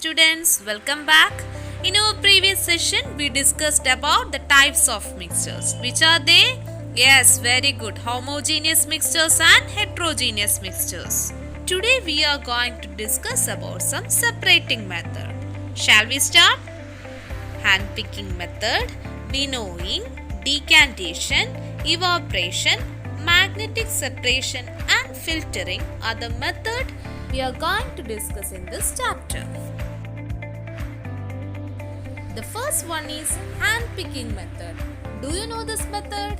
students, welcome back. In our previous session, we discussed about the types of mixtures. Which are they? Yes, very good. Homogeneous mixtures and heterogeneous mixtures. Today we are going to discuss about some separating method. Shall we start? Hand-picking method, winnowing, decantation, evaporation, magnetic separation and filtering are the method we are going to discuss in this chapter. The first one is hand-picking method. Do you know this method?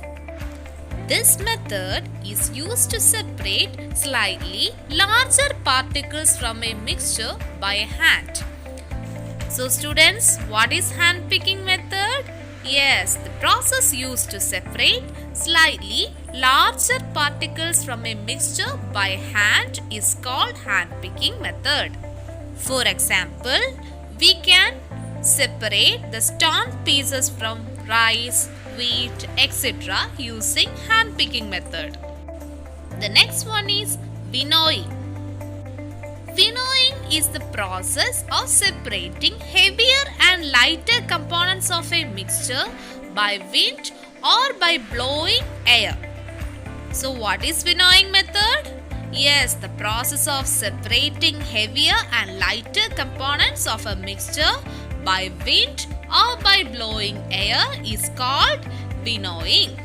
This method is used to separate slightly larger particles from a mixture by hand. So students, what is hand-picking method? Yes, the process used to separate slightly larger particles from a mixture by hand is called hand-picking method. For example, we can separate the starch pieces from rice, wheat, etc. using hand-picking method. The next one is winnowing. Winnowing is the process of separating heavier and lighter components of a mixture by wind or by blowing air. So what is winnowing method? Yes, the process of separating heavier and lighter components of a mixture by wind or by blowing air is called winnowing.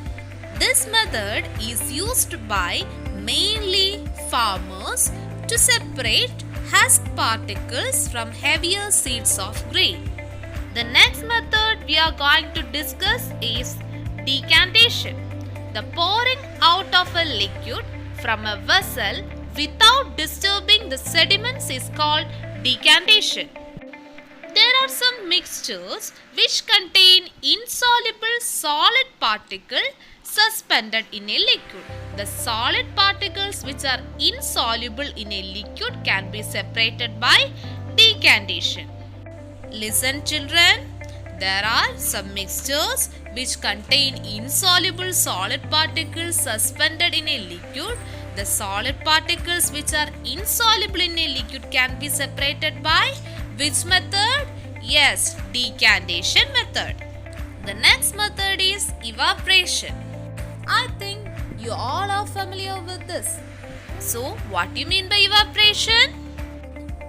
This method is used by mainly farmers to separate husk particles from heavier seeds of grain. The next method we are going to discuss is decantation. The pouring out of a liquid from a vessel without disturbing the sediments is called decantation. There are some mixtures which contain insoluble solid particles suspended in a liquid. The solid particles which are insoluble in a liquid can be separated by decantation. Listen children, there are some mixtures which contain insoluble solid particles suspended in a liquid. The solid particles which are insoluble in a liquid can be separated by which method? Yes, decantation method. The next method is evaporation. I think you all are familiar with this. So, what do you mean by evaporation?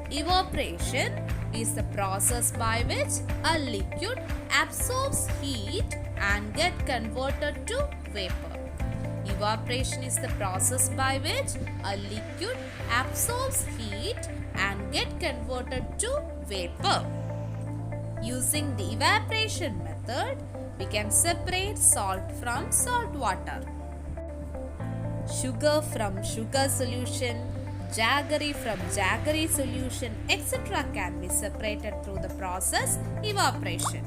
Evaporation is the process by which a liquid absorbs heat and get converted to vapor. Evaporation is the process by which a liquid absorbs heat and get converted to vapor. Using the evaporation method, we can separate salt from salt water, sugar from sugar solution, jaggery from jaggery solution, etc. can be separated through the process evaporation.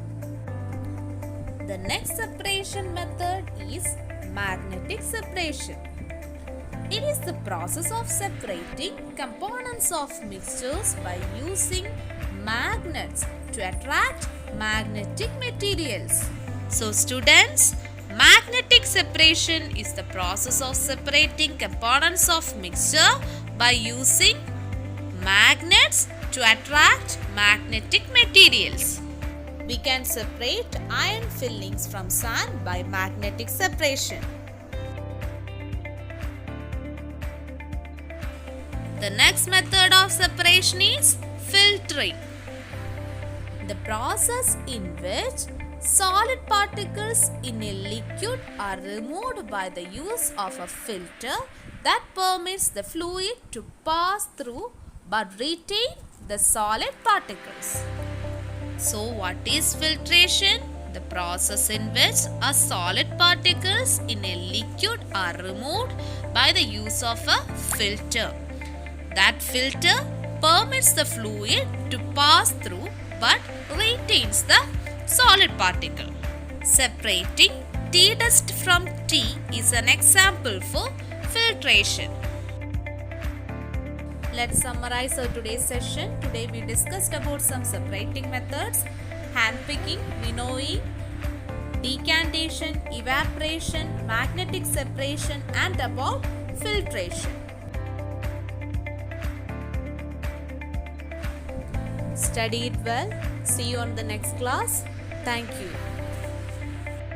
The next separation method is magnetic separation. It is the process of separating components of mixtures by using magnets to attract magnetic materials. So students, magnetic separation is the process of separating components of mixture by using magnets to attract magnetic materials. We can separate iron fillings from sand by magnetic separation. The next method of separation is filtering. The process in which solid particles in a liquid are removed by the use of a filter that permits the fluid to pass through but retain the solid particles. So what is filtration? The process in which a solid particles in a liquid are removed by the use of a filter. That filter permits the fluid to pass through but retains the solid particle. Separating tea dust from tea is an example for filtration. Let's summarize our today's session. Today we discussed about some separating methods: hand-picking, winnowing, decantation, evaporation, magnetic separation, and about filtration. Study it well. See you on the next class. Thank you.